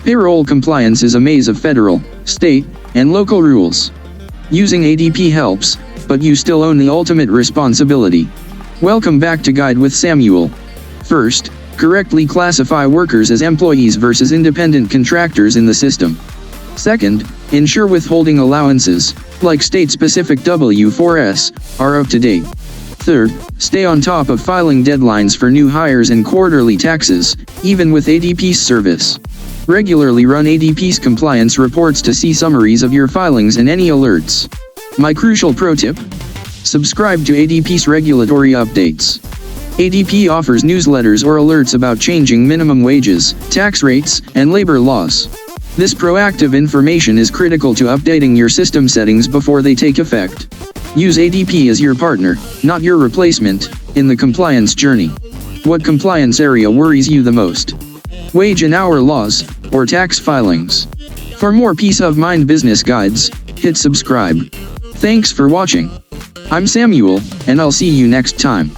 Payroll compliance is a maze of federal, state, and local rules. Using ADP helps, but you still own the ultimate responsibility. Welcome back to Guide with Samuel. First, correctly classify workers as employees versus independent contractors in the system. Second, ensure withholding allowances, like state-specific W-4s, are up to date. Third, stay on top of filing deadlines for new hires and quarterly taxes, even with ADP's service. Regularly run ADP's compliance reports to see summaries of your filings and any alerts. My crucial pro tip: subscribe to ADP's regulatory updates. ADP offers newsletters or alerts about changing minimum wages, tax rates, and labor laws. This proactive information is critical to updating your system settings before they take effect. Use ADP as your partner, not your replacement, in the compliance journey. What compliance area worries you the most? Wage and hour laws, or tax filings? For more peace-of-mind business guides, hit subscribe. Thanks for watching. I'm Samuel, and I'll see you next time.